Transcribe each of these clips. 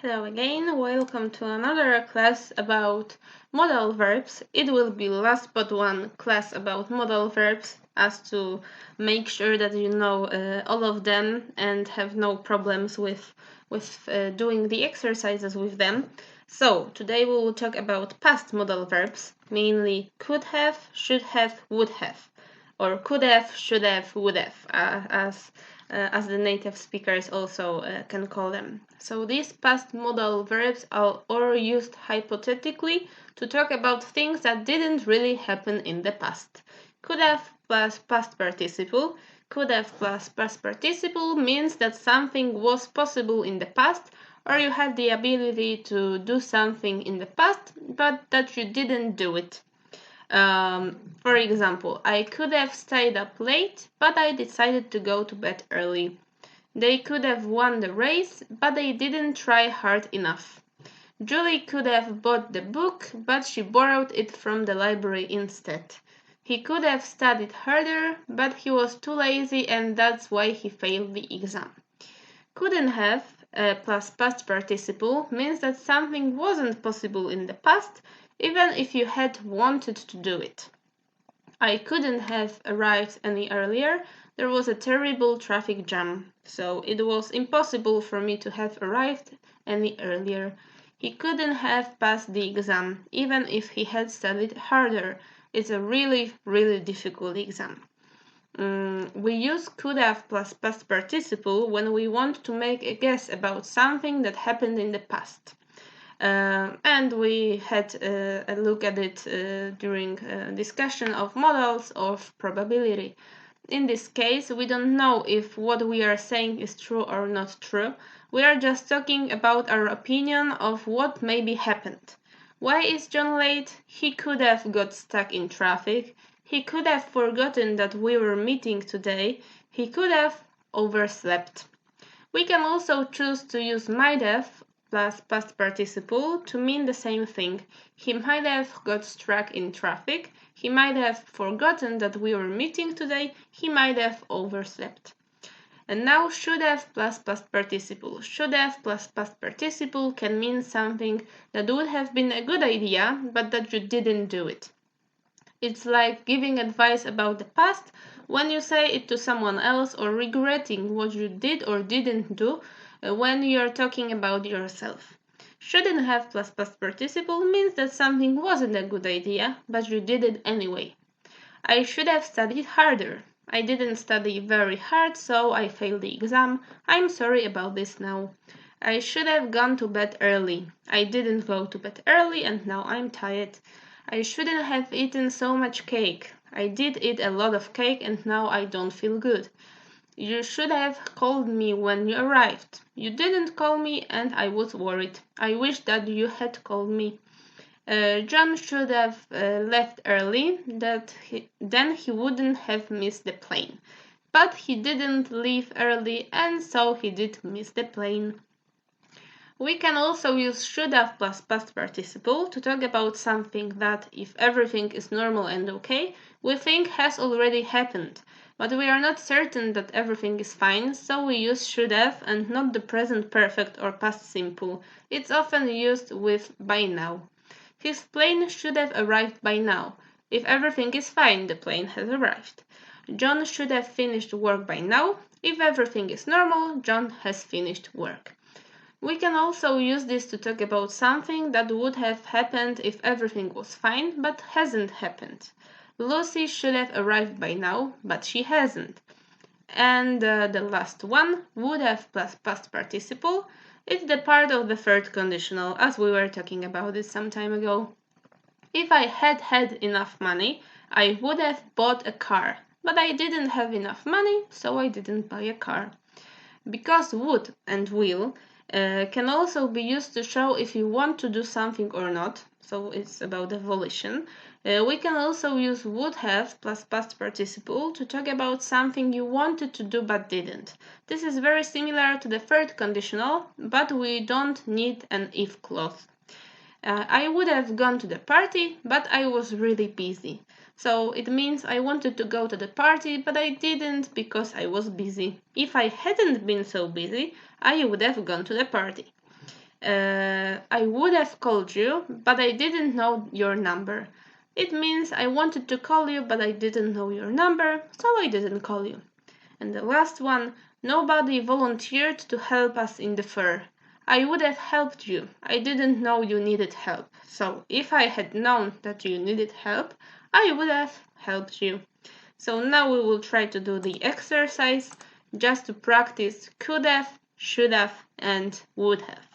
Hello again, welcome to another class about modal verbs. It will be last but one class about modal verbs as to make sure that you know all of them and have no problems with doing the exercises with them. So today we will talk about past modal verbs, mainly could have, should have, would have, or could have, should have, would have, as the native speakers also can call them. So these past modal verbs are all used hypothetically to talk about things that didn't really happen in the past. Could have plus past participle. Could have plus past participle means that something was possible in the past, or you had the ability to do something in the past, but that you didn't do it. For example, I could have stayed up late, but I decided to go to bed early. They could have won the race, but they didn't try hard enough. Julie could have bought the book, but she borrowed it from the library instead. He could have studied harder, but he was too lazy and that's why he failed the exam. Couldn't have plus past participle means that something wasn't possible in the past, even if you had wanted to do it. I couldn't have arrived any earlier. There was a terrible traffic jam, so it was impossible for me to have arrived any earlier. He couldn't have passed the exam, even if he had studied harder. It's a really, really difficult exam. We use could have plus past participle when we want to make a guess about something that happened in the past. And we had a look at it during discussion of models of probability. In this case, we don't know if what we are saying is true or not true. We are just talking about our opinion of what maybe happened. Why is John late? He could have got stuck in traffic. He could have forgotten that we were meeting today. He could have overslept. We can also choose to use might have plus past participle to mean the same thing. He might have got stuck in traffic. He might have forgotten that we were meeting today. He might have overslept. And now should have plus past participle. Should have plus past participle can mean something that would have been a good idea, but that you didn't do it. It's like giving advice about the past when you say it to someone else, or regretting what you did or didn't do when you are talking about yourself. Shouldn't have plus past participle means that something wasn't a good idea, but you did it anyway. I should have studied harder. I didn't study very hard, so I failed the exam. I'm sorry about this now. I should have gone to bed early. I didn't go to bed early and now I'm tired. I shouldn't have eaten so much cake. I did eat a lot of cake and now I don't feel good. You should have called me when you arrived. You didn't call me and I was worried. I wish that you had called me. John should have left early, then he wouldn't have missed the plane. But he didn't leave early and so he did miss the plane. We can also use should have plus past participle to talk about something that, if everything is normal and okay, we think has already happened. But we are not certain that everything is fine, so we use should have and not the present perfect or past simple. It's often used with by now. His plane should have arrived by now. If everything is fine, the plane has arrived. John should have finished work by now. If everything is normal, John has finished work. We can also use this to talk about something that would have happened if everything was fine, but hasn't happened. Lucy should have arrived by now, but she hasn't. And the last one, would have plus past participle. It's the part of the third conditional, as we were talking about it some time ago. If I had had enough money, I would have bought a car, but I didn't have enough money, so I didn't buy a car. Because would and will can also be used to show if you want to do something or not, so it's about the volition. We can also use would have plus past participle to talk about something you wanted to do but didn't. This is very similar to the third conditional, but we don't need an if clause. I would have gone to the party, but I was really busy. So it means I wanted to go to the party, but I didn't because I was busy. If I hadn't been so busy, I would have gone to the party. I would have called you, but I didn't know your number. It means I wanted to call you, but I didn't know your number, so I didn't call you. And the last one, nobody volunteered to help us in the fair. I would have helped you. I didn't know you needed help. So if I had known that you needed help, I would have helped you. So now we will try to do the exercise just to practice could have, should have, and would have.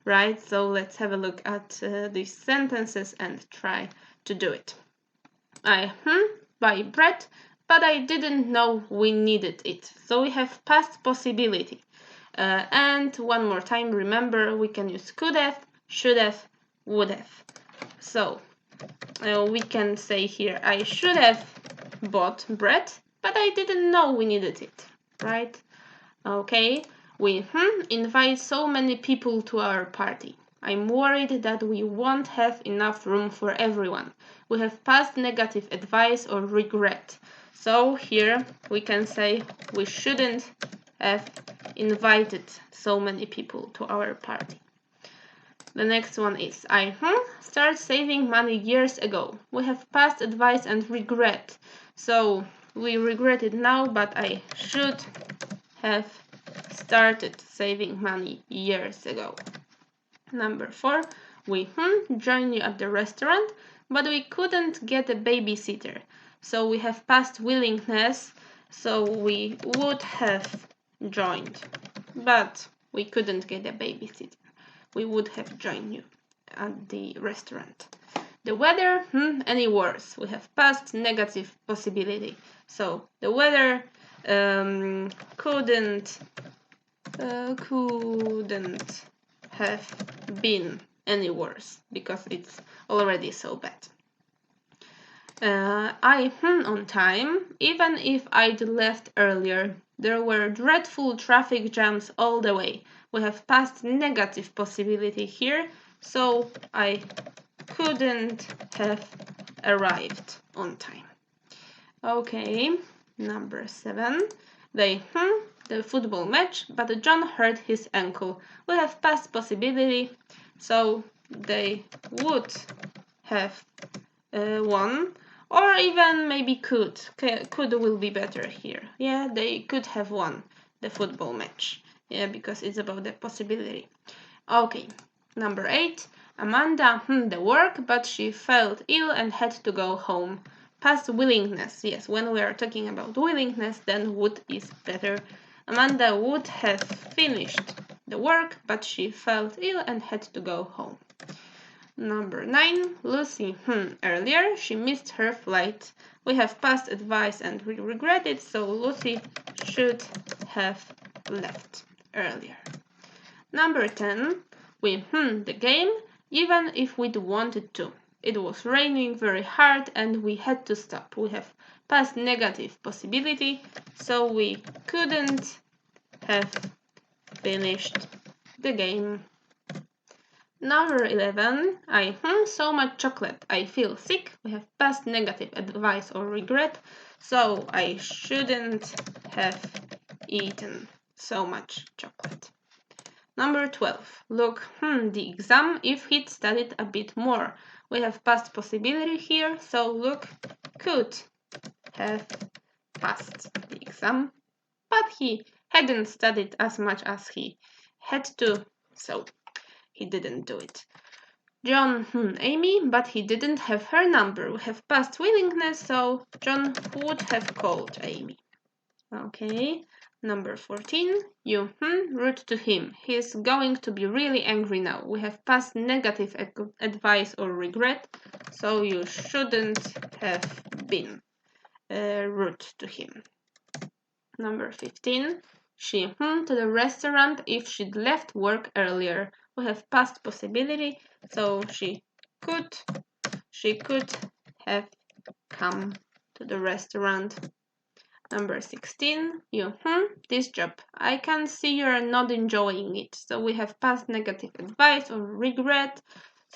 Right? So let's have a look at these sentences and try to do it. I buy bread, but I didn't know we needed it. So we have past possibility. And one more time, remember, we can use could have, should have, would have. So we can say here, I should have bought bread, but I didn't know we needed it, right? Okay, we invite so many people to our party. I'm worried that we won't have enough room for everyone. We have past negative advice or regret. So here we can say we shouldn't have invited so many people to our party. The next one is I started saving money years ago. We have past advice and regret. So we regret it now, but I should have started saving money years ago. Number 4, we joined you at the restaurant, but we couldn't get a babysitter. So we have past willingness, so we would have joined, but we couldn't get a babysitter. We would have joined you at the restaurant. The weather, any worse. We have past negative possibility. So the weather couldn't have been any worse because it's already so bad. I on time, even if I'd left earlier. There were dreadful traffic jams all the way. We have past negative possibility here, so I couldn't have arrived on time. Okay, number 7. The football match, but John hurt his ankle. We have past possibility, so they would have won, or even maybe could. Could will be better here. Yeah, they could have won the football match. Yeah, because it's about the possibility. Okay, number 8. Amanda the work, but she felt ill and had to go home. Past willingness. Yes, when we are talking about willingness, then would is better. Amanda would have finished the work, but she felt ill and had to go home. Number 9, Lucy earlier, she missed her flight. We have past advice and we regret it, so Lucy should have left earlier. Number 10, we the game, even if we'd wanted to. It was raining very hard and we had to stop. We have past negative possibility, so we couldn't have finished the game. Number 11, I so much chocolate, I feel sick. We have past negative advice or regret, so I shouldn't have eaten so much chocolate. Number 12, look, the exam, if he'd studied a bit more. We have past possibility here, so look, could have passed the exam, but he hadn't studied as much as he had to, so he didn't do it. John Amy, but he didn't have her number. We have past willingness, so John would have called Amy. Okay, number 14, you rude to him. He is going to be really angry now. We have past negative advice or regret, so you shouldn't have been rude to him. Number 15, she to the restaurant if she'd left work earlier. We have past possibility, so she could have come to the restaurant. Number 16, you this job. I can see you're not enjoying it. So we have past negative advice or regret,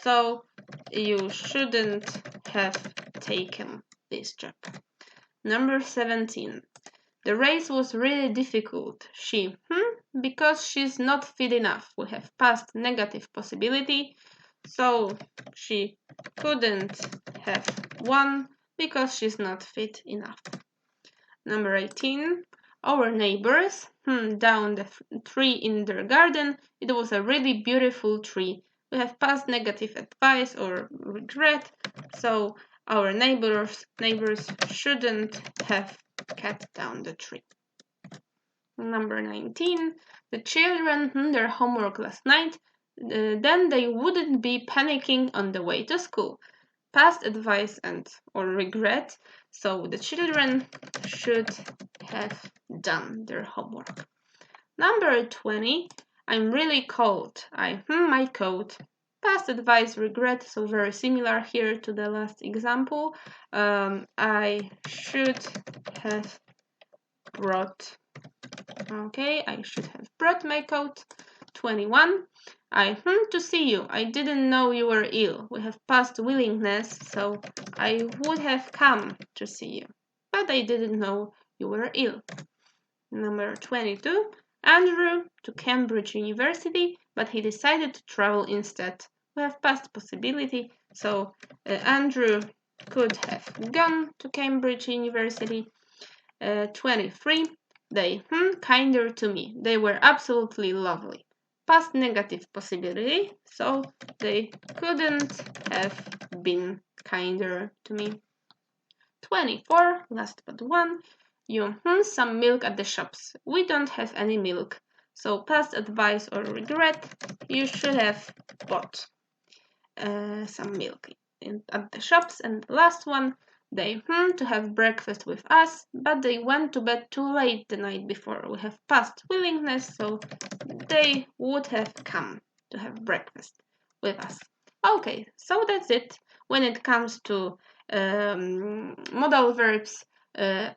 so you shouldn't have taken this job. Number 17, the race was really difficult. She because she's not fit enough. We have past negative possibility, so she couldn't have won because she's not fit enough. Number 18. Our neighbors down the tree in their garden. It was a really beautiful tree. We have past negative advice or regret, so our neighbors shouldn't have cut down the tree. Number 19. The children did their homework last night. Then they wouldn't be panicking on the way to school. Past advice or regret. So the children should have done their homework. Number 20. I'm really cold. My coat. Past advice, regret, so very similar here to the last example. I should have brought my coat. 21. To see you. I didn't know you were ill. We have past willingness, so I would have come to see you, but I didn't know you were ill. Number 22. Andrew to Cambridge University, but he decided to travel instead. We have past possibility, so Andrew could have gone to Cambridge University. 23. They kinder to me. They were absolutely lovely. Past negative possibility, so they couldn't have been kinder to me. 24. Last but one. You some milk at the shops. We don't have any milk. So past advice or regret, you should have bought some milk at the shops. And the last one, they to have breakfast with us, but they went to bed too late the night before. We have past willingness, so they would have come to have breakfast with us. Okay, so that's it when it comes to modal verbs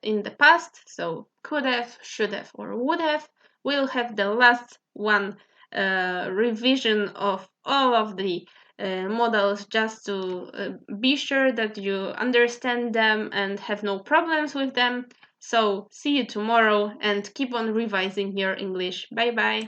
in the past, so could have, should have, or would have. We'll have the last one revision of all of the modals just to be sure that you understand them and have no problems with them. So see you tomorrow and keep on revising your English. Bye bye.